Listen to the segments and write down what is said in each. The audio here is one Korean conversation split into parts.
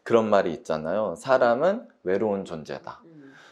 그런 말이 있잖아요. 사람은 외로운 존재다.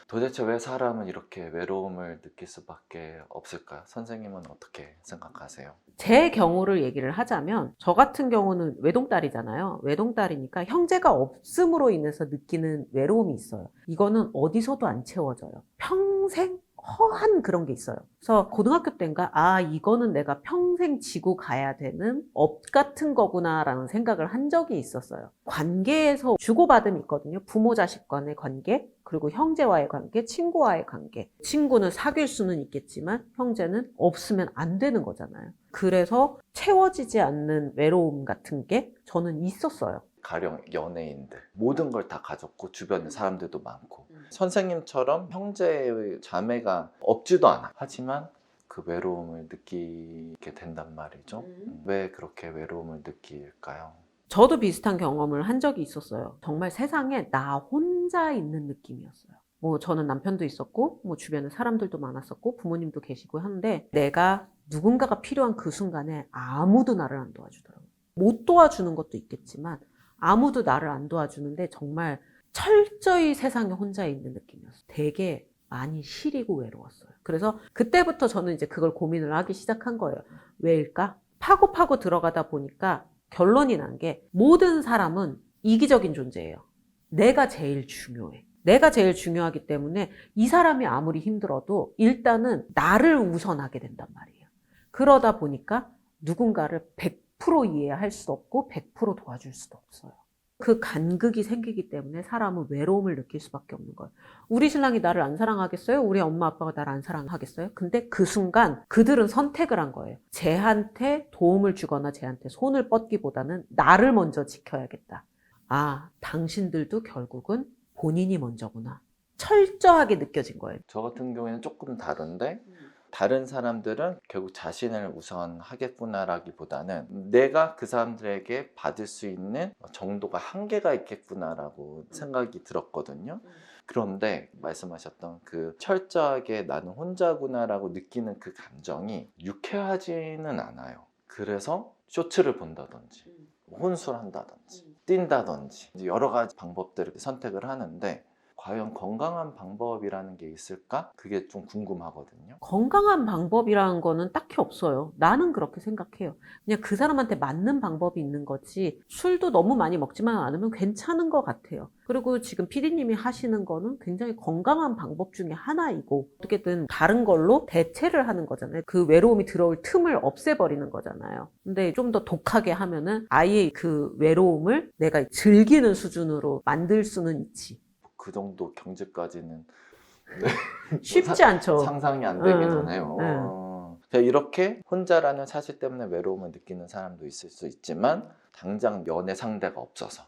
도대체 왜 사람은 이렇게 외로움을 느낄 수밖에 없을까요? 선생님은 어떻게 생각하세요? 제 경우를 얘기를 하자면 저 같은 경우는 외동딸이잖아요. 외동딸이니까 형제가 없음으로 인해서 느끼는 외로움이 있어요. 이거는 어디서도 안 채워져요. 평생 허한 그런 게 있어요. 그래서 고등학교 때인가 이거는 내가 평생 지고 가야 되는 업 같은 거구나라는 생각을 한 적이 있었어요. 관계에서 주고받음이 있거든요. 부모 자식 간의 관계, 그리고 형제와의 관계, 친구와의 관계. 친구는 사귈 수는 있겠지만 형제는 없으면 안 되는 거잖아요. 그래서 채워지지 않는 외로움 같은 게 저는 있었어요. 가령 연예인들 모든 걸 다 가졌고 주변에 사람들도 많고 선생님처럼 형제의 자매가 없지도 않아. 하지만 그 외로움을 느끼게 된단 말이죠. 왜 그렇게 외로움을 느낄까요? 저도 비슷한 경험을 한 적이 있었어요. 정말 세상에 나 혼자 있는 느낌이었어요. 뭐 저는 남편도 있었고 뭐 주변에 사람들도 많았었고 부모님도 계시고 하는데 내가 누군가가 필요한 그 순간에 아무도 나를 안 도와주더라고요. 못 도와주는 것도 있겠지만 아무도 나를 안 도와주는데 정말 철저히 세상에 혼자 있는 느낌이었어요. 되게 많이 시리고 외로웠어요. 그래서 그때부터 저는 이제 그걸 고민을 하기 시작한 거예요. 왜일까? 파고 들어가다 보니까 결론이 난 게 모든 사람은 이기적인 존재예요. 내가 제일 중요해. 내가 제일 중요하기 때문에 이 사람이 아무리 힘들어도 일단은 나를 우선하게 된단 말이에요. 그러다 보니까 누군가를 100% 이해할 수도 없고 100% 도와줄 수도 없어요. 그 간극이 생기기 때문에 사람은 외로움을 느낄 수밖에 없는 거예요. 우리 신랑이 나를 안 사랑하겠어요? 우리 엄마 아빠가 나를 안 사랑하겠어요? 근데 그 순간 그들은 선택을 한 거예요. 쟤한테 도움을 주거나 쟤한테 손을 뻗기보다는 나를 먼저 지켜야겠다. 당신들도 결국은 본인이 먼저구나. 철저하게 느껴진 거예요. 저 같은 경우에는 조금 다른데 다른 사람들은 결국 자신을 우선하겠구나라기보다는 내가 그 사람들에게 받을 수 있는 정도가 한계가 있겠구나라고 생각이 들었거든요. 그런데 말씀하셨던 그 철저하게 나는 혼자구나라고 느끼는 그 감정이 유쾌하지는 않아요. 그래서 쇼츠를 본다든지 혼술한다든지 뛴다든지 여러 가지 방법들을 선택을 하는데 과연 건강한 방법이라는 게 있을까? 그게 좀 궁금하거든요. 건강한 방법이라는 거는 딱히 없어요. 나는 그렇게 생각해요. 그냥 그 사람한테 맞는 방법이 있는 거지 술도 너무 많이 먹지만 않으면 괜찮은 것 같아요. 그리고 지금 PD님이 하시는 거는 굉장히 건강한 방법 중에 하나이고 어떻게든 다른 걸로 대체를 하는 거잖아요. 그 외로움이 들어올 틈을 없애버리는 거잖아요. 근데 좀 더 독하게 하면은 아예 그 외로움을 내가 즐기는 수준으로 만들 수는 있지. 그 정도 경지까지는 쉽지 않죠. 상상이 안 되기는 응. 해요. 이렇게 혼자라는 사실 때문에 외로움을 느끼는 사람도 있을 수 있지만 당장 연애 상대가 없어서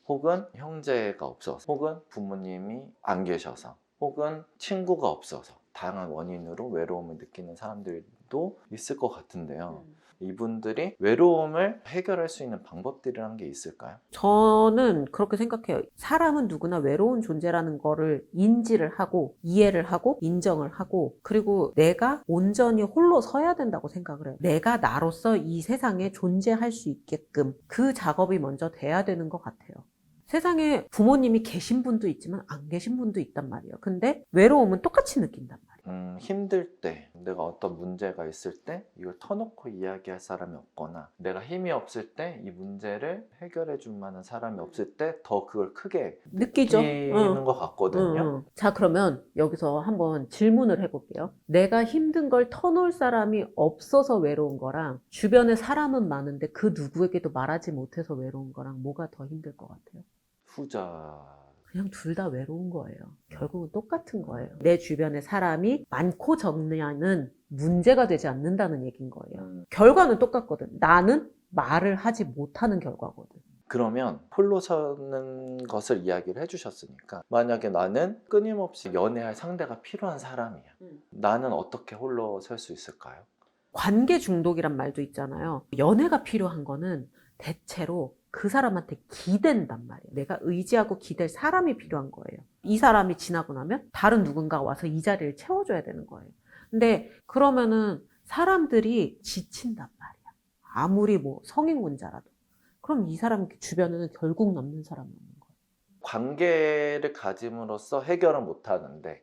혹은 형제가 없어서 혹은 부모님이 안 계셔서 혹은 친구가 없어서 다양한 원인으로 외로움을 느끼는 사람들도 있을 것 같은데요. 이분들이 외로움을 해결할 수 있는 방법들이라는 게 있을까요? 저는 그렇게 생각해요. 사람은 누구나 외로운 존재라는 거를 인지를 하고 이해를 하고 인정을 하고 그리고 내가 온전히 홀로 서야 된다고 생각을 해요. 내가 나로서 이 세상에 존재할 수 있게끔 그 작업이 먼저 돼야 되는 것 같아요. 세상에 부모님이 계신 분도 있지만 안 계신 분도 있단 말이에요. 근데 외로움은 똑같이 느낀단 말이에요. 힘들 때 내가 어떤 문제가 있을 때 이걸 터놓고 이야기할 사람이 없거나 내가 힘이 없을 때 이 문제를 해결해 줄 만한 사람이 없을 때 더 그걸 크게 느끼죠? 느끼는 것 같거든요. 자, 그러면 여기서 한번 질문을 해볼게요. 내가 힘든 걸 터놓을 사람이 없어서 외로운 거랑 주변에 사람은 많은데 그 누구에게도 말하지 못해서 외로운 거랑 뭐가 더 힘들 것 같아요? 후자. 그냥 둘 다 외로운 거예요. 결국은 똑같은 거예요. 내 주변에 사람이 많고 적냐는 문제가 되지 않는다는 얘기인 거예요. 결과는 똑같거든. 나는 말을 하지 못하는 결과거든. 그러면 홀로 서는 것을 이야기를 해주셨으니까 만약에 나는 끊임없이 연애할 상대가 필요한 사람이야. 나는 어떻게 홀로 설 수 있을까요? 관계 중독이란 말도 있잖아요. 연애가 필요한 거는 대체로 그 사람한테 기댄단 말이에요. 내가 의지하고 기댈 사람이 필요한 거예요. 이 사람이 지나고 나면 다른 누군가가 와서 이 자리를 채워줘야 되는 거예요. 근데 그러면은 사람들이 지친단 말이야. 아무리 뭐 성인군자라도. 그럼 이 사람 주변에는 결국 남는 사람이 없는 거예요. 관계를 가짐으로써 해결은 못 하는데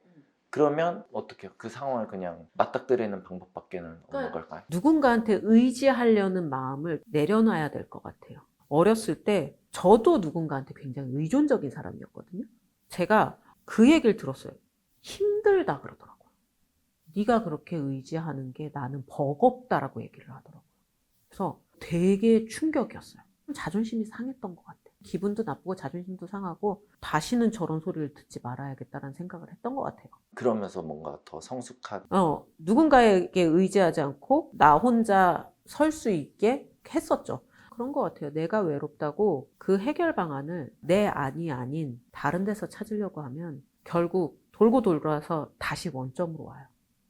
그러면 어떻게 그 상황을 그냥 맞닥뜨리는 방법밖에는 없는 그러니까 걸까요? 누군가한테 의지하려는 마음을 내려놔야 될 것 같아요. 어렸을 때 저도 누군가한테 굉장히 의존적인 사람이었거든요. 제가 그 얘기를 들었어요. 힘들다 그러더라고요. 네가 그렇게 의지하는 게 나는 버겁다라고 얘기를 하더라고요. 그래서 되게 충격이었어요. 자존심이 상했던 것 같아요. 기분도 나쁘고 자존심도 상하고 다시는 저런 소리를 듣지 말아야겠다라는 생각을 했던 것 같아요. 그러면서 뭔가 더 성숙한 누군가에게 의지하지 않고 나 혼자 설 수 있게 했었죠. 그런 것 같아요. 내가 외롭다고 그 해결 방안을 내 안이 아닌 다른 데서 찾으려고 하면 결국 돌고 돌아서 다시 원점으로 와요.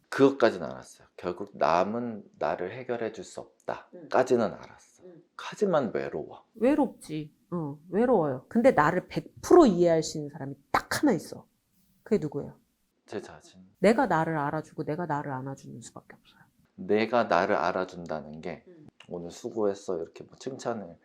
그것까지는 알았어요. 결국 남은 나를 해결해 줄 수 없다까지는 알았어. 하지만 외로워. 외롭지. 외로워요. 근데 나를 100% 이해할 수 있는 사람이 딱 하나 있어. 그게 누구예요? 제 자신. 내가 나를 알아주고 내가 나를 안아주는 수밖에 없어요. 내가 나를 알아준다는 게 오늘 수고했어 이렇게 뭐 칭찬을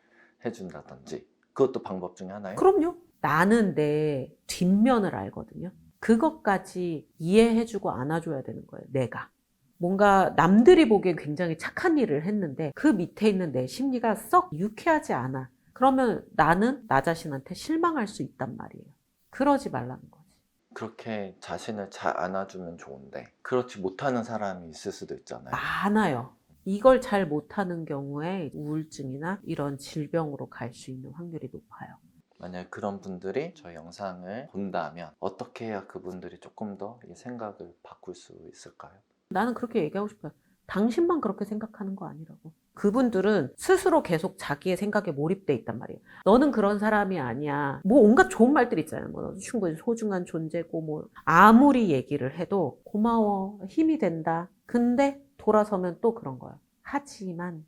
해준다든지 그것도 방법 중에 하나예요? 그럼요. 나는 내 뒷면을 알거든요. 그것까지 이해해주고 안아줘야 되는 거예요. 내가. 뭔가 남들이 보기엔 굉장히 착한 일을 했는데 그 밑에 있는 내 심리가 썩 유쾌하지 않아. 그러면 나는 나 자신한테 실망할 수 있단 말이에요. 그러지 말라는 거지. 그렇게 자신을 잘 안아주면 좋은데 그렇지 못하는 사람이 있을 수도 있잖아요. 많아요. 이걸 잘 못하는 경우에 우울증이나 이런 질병으로 갈 수 있는 확률이 높아요. 만약 그런 분들이 저 영상을 본다면 어떻게 해야 그분들이 조금 더 이 생각을 바꿀 수 있을까요? 나는 그렇게 얘기하고 싶어요. 당신만 그렇게 생각하는 거 아니라고. 그분들은 스스로 계속 자기의 생각에 몰입돼 있단 말이에요. 너는 그런 사람이 아니야. 뭐 온갖 좋은 말들 있잖아요. 뭐 너도 충분히 소중한 존재고 뭐 아무리 얘기를 해도 고마워, 힘이 된다. 근데 돌아서면 또 그런 거야. 하지만,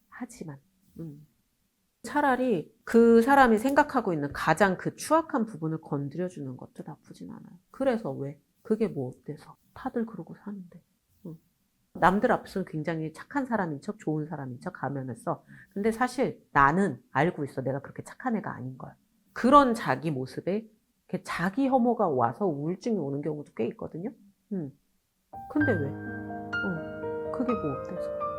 하지만. 차라리 그 사람이 생각하고 있는 가장 그 추악한 부분을 건드려주는 것도 나쁘진 않아요. 그래서 왜? 그게 뭐 어때서? 다들 그러고 사는데. 남들 앞에서는 굉장히 착한 사람인 척, 좋은 사람인 척 가면을 써. 근데 사실 나는 알고 있어. 내가 그렇게 착한 애가 아닌 거야. 그런 자기 모습에 이렇게 자기 혐오가 와서 우울증이 오는 경우도 꽤 있거든요. 근데 왜? 그게 뭐 어때서?